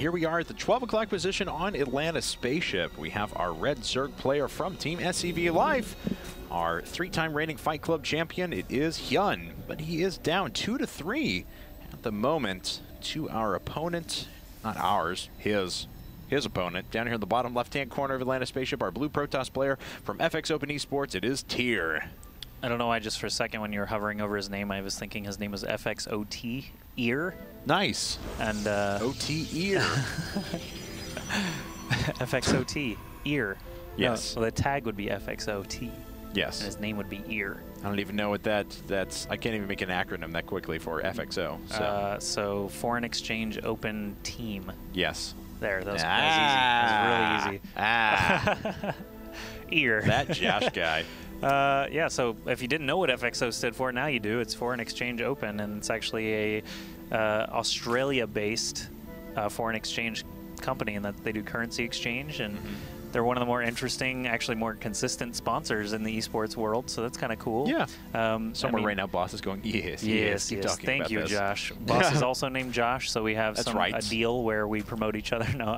here we are at the 12 o'clock position on Atlanta Spaceship. We have our red Zerg player from Team SCV Life, our 3-time reigning Fight Club champion. It is HyuN, but he is down 2-3 at the moment to our opponent, not ours, his opponent. Down here in the bottom left-hand corner of Atlanta Spaceship, our blue Protoss player from FXO.Tear, it is TSL.HyuN. I don't know why, just for a second when you were hovering over his name, I was thinking his name was FXO.Tear. Nice. And O-T-Ear. FXO.Tear. Yes. Well, the tag would be FXO.T. Yes. And his name would be Ear. I don't even know what that's. I can't even make an acronym that quickly for FXO. So Foreign Exchange Open Team. Yes. There, that was easy. That was really easy. Ear. That Josh guy. Yeah, so if you didn't know what FXO stood for, now you do. It's Foreign Exchange Open, and it's actually a Australia-based foreign exchange company, and that they do currency exchange, and they're one of the more interesting, actually more consistent sponsors in the esports world, so that's kind of cool. Yeah. Somewhere right now, Boss is going, yes. Thank you, Josh. Boss is also named Josh, so we have a deal where we promote each other. No,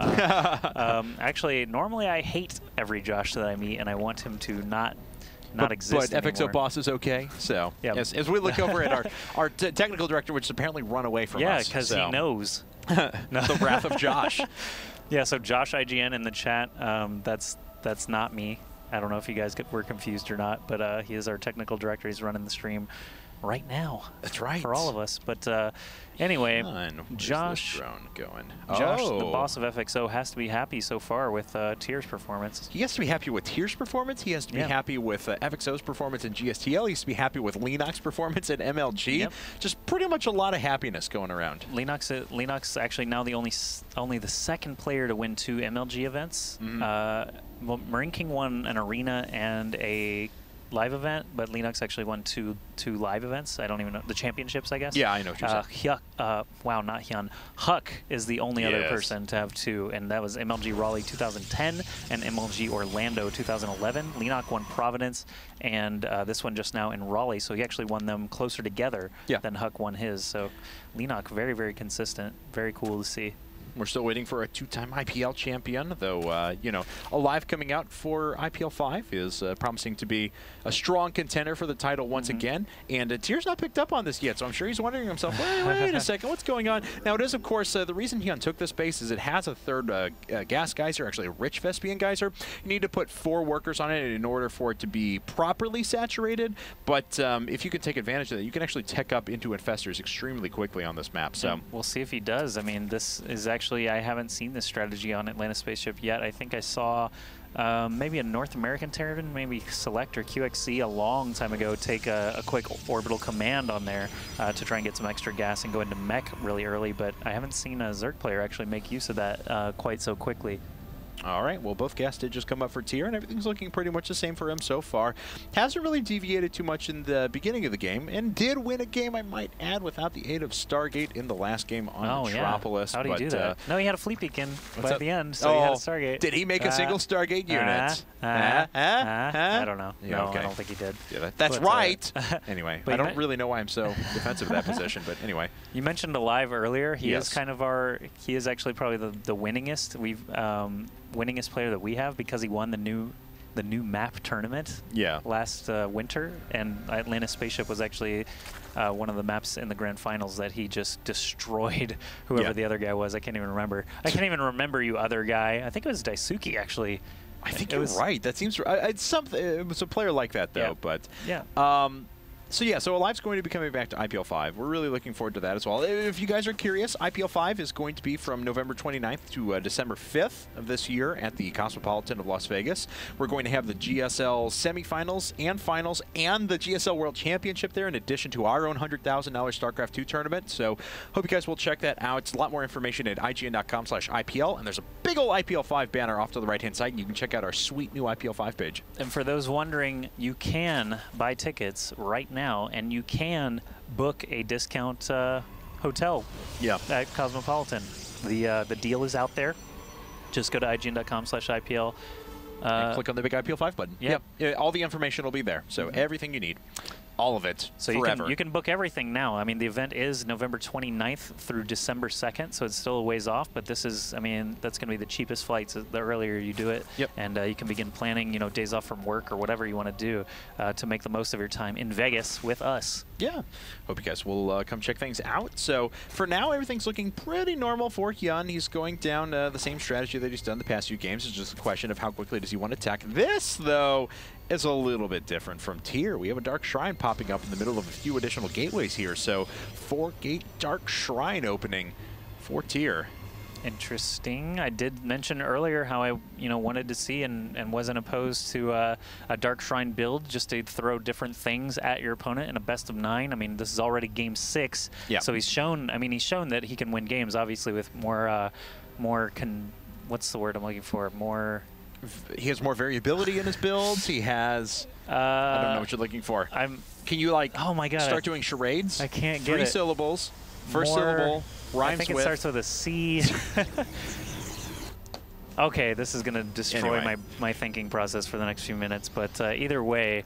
actually, normally I hate every Josh that I meet, and I want him to not exist But anymore. FXO Boss is okay. So yeah. as we look over at our technical director, which has apparently run away from us. Yeah, because he knows. The wrath of Josh. Yeah, so Josh IGN in the chat, that's not me. I don't know if you guys were confused or not, but he is our technical director. He's running the stream right now. That's right. For all of us. But anyway, Josh, drone going? Josh, the boss of FXO, has to be happy so far with Tier's performance. He has to be happy with Tier's performance. He has to be happy with FXO's performance in GSTL. He has to be happy with Lennox's performance at MLG. Yep. Just pretty much a lot of happiness going around. Lennox actually now the only the second player to win 2 MLG events. Marine King won an arena and a live event, but Lennox actually won two live events. I don't even know the championships, I guess. Yeah, I know what you're saying. Wow, not HyuN. Huck is the only other person to have 2, and that was MLG Raleigh 2010 and MLG Orlando 2011. Lennox won Providence, and this one just now in Raleigh, so he actually won them closer together than Huck won his. So Lennox very, very consistent. Very cool to see. We're still waiting for a 2-time IPL champion, though, you know, Alive coming out for IPL 5 is promising to be a strong contender for the title once again. And Tier's not picked up on this yet, so I'm sure he's wondering to himself, wait a second, what's going on? Now, it is, of course, the reason HyuN took this base is it has a third gas geyser, actually a rich Vespian geyser. You need to put 4 workers on it in order for it to be properly saturated. But if you can take advantage of that, you can actually tech up into infestors extremely quickly on this map. So we'll see if he does. I mean, this is actually, I haven't seen this strategy on Atlanta Spaceship yet. I think I saw maybe a North American Terran, maybe Select or QXC a long time ago take a quick orbital command on there to try and get some extra gas and go into mech really early, but I haven't seen a Zerg player actually make use of that quite so quickly. All right, well, both gas did just come up for Tier, and everything's looking pretty much the same for him so far. Hasn't really deviated too much in the beginning of the game, and did win a game, I might add, without the aid of Stargate in the last game on Metropolis. How did he do that? No, he had a fleet beacon by the end, so he had a Stargate. Did he make a single Stargate unit? I don't know. Yeah, no, I don't think he did. Yeah, that's right. Anyway, I don't really know why I'm so defensive of that position, but anyway. You mentioned Alive earlier. He is kind of he is actually probably the winningest. Winningest player that we have because he won the new map tournament last winter, and Atlanta Spaceship was actually one of the maps in the grand finals that he just destroyed whoever the other guy was. I can't even remember. I can't even remember you other guy. I think it was Daisuke actually. I think you're right. That seems right. It's something. It was a player like that though, but So Alive's going to be coming back to IPL 5. We're really looking forward to that as well. If you guys are curious, IPL 5 is going to be from November 29th to December 5th of this year at the Cosmopolitan of Las Vegas. We're going to have the GSL semifinals and finals and the GSL World Championship there, in addition to our own $100,000 StarCraft 2 tournament. So hope you guys will check that out. It's a lot more information at IGN.com/IPL, and there's a big old IPL 5 banner off to the right-hand side, and you can check out our sweet new IPL 5 page. And for those wondering, you can buy tickets right now, and you can book a discount hotel at Cosmopolitan. The deal is out there. Just go to IGN.com/IPL. And click on the big IPL 5 button. Yeah, all the information will be there. So everything you need. all of it forever. You can book everything now. I mean, the event is November 29th through December 2nd, so it's still a ways off, but this is, I mean, that's going to be the cheapest flights the earlier you do it. Yep. And you can begin planning, you know, days off from work or whatever you want to do to make the most of your time in Vegas with us. Yeah. Hope you guys will come check things out. So for now, everything's looking pretty normal for HyuN. He's going down the same strategy that he's done the past few games. It's just a question of how quickly does he want to attack. This, though, is a little bit different from TYR. We have a Dark Shrine popping up in the middle of a few additional gateways here. So 4-gate Dark Shrine opening for TYR. Interesting. I did mention earlier how I, wanted to see and wasn't opposed to a Dark Shrine build, just to throw different things at your opponent in a best of 9. I mean, this is already game 6, yeah. So he's shown that he can win games, obviously, with what's the word I'm looking for? He has more variability in his builds. He has. I don't know what you're looking for. Can you oh my god, start doing charades? I can't get 3 syllables. First syllable rhymes I think it starts with a C. Okay, this is going to destroy my thinking process for the next few minutes. But either way,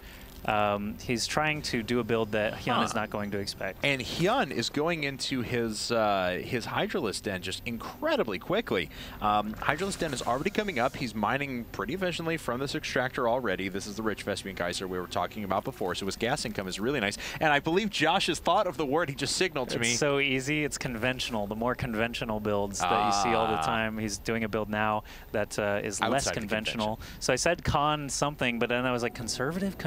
he's trying to do a build that HyuN is not going to expect. And HyuN is going into his Hydralisk Den just incredibly quickly. Hydralisk Den is already coming up. He's mining pretty efficiently from this extractor already. This is the rich Vespian Geyser we were talking about before, so his gas income is really nice. And I believe Josh has thought of the word he just signaled to me. It's so easy. It's conventional. The more conventional builds that you see all the time. He's doing a build now that is less conventional. So I said con something, but then I was like conservative,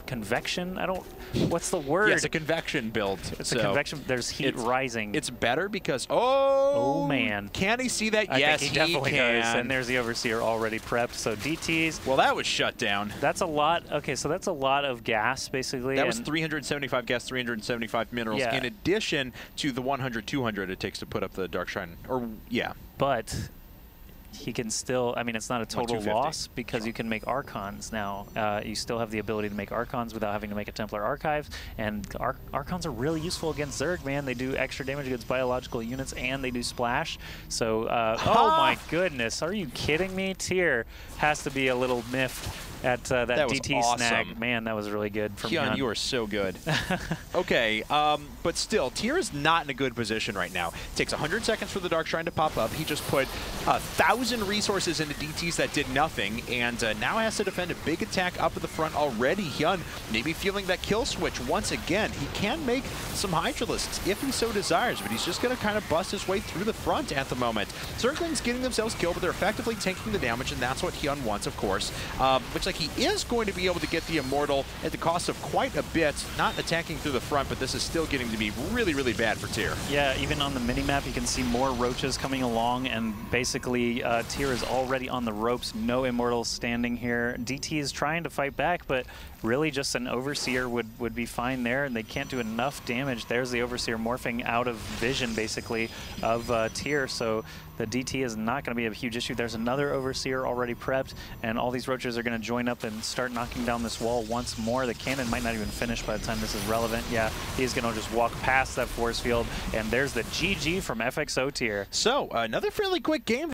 convection? I don't... What's the word? Yeah, it's a convection build. It's a convection. There's heat rising. It's better because... Oh, man. Can he see that? Yes, he definitely does. And there's the Overseer already prepped. So DTs... Well, that was shut down. That's a lot. Okay, so that's a lot of gas, basically. That was 375 gas, 375 minerals, in addition to the 100, 200 it takes to put up the Dark Shrine. Or, yeah. But... he can still, I mean, it's not a total loss because you can make Archons now. You still have the ability to make Archons without having to make a Templar Archive. And Archons are really useful against Zerg, man. They do extra damage against biological units and they do splash. So, oh my goodness, are you kidding me? TYR has to be a little miffed at that DT snag. Man, that was really good from HyuN, you are so good. Okay, but still, TYR is not in a good position right now. It takes 100 seconds for the Dark Shrine to pop up. He just put 1,000 resources into DTs that did nothing, and now has to defend a big attack up at the front already. HyuN maybe feeling that kill switch once again. He can make some Hydralisks if he so desires, but he's just going to kind of bust his way through the front at the moment. Zerglings getting themselves killed, but they're effectively taking the damage, and that's what HyuN wants, of course. Which, like, he is going to be able to get the Immortal at the cost of quite a bit, not attacking through the front, but this is still getting to be really, really bad for TYR. Yeah, even on the minimap, you can see more roaches coming along, and basically TYR is already on the ropes. No Immortals standing here. DT is trying to fight back, but really just an Overseer would be fine there, and they can't do enough damage. There's the Overseer morphing out of vision, basically, of TYR, so the DT is not going to be a huge issue. There's another Overseer already prepped, and all these roaches are going to join up and start knocking down this wall once more. The cannon might not even finish by the time this is relevant. Yeah, he's going to just walk past that force field, and there's the GG from FXO.Tear. So, another fairly quick game.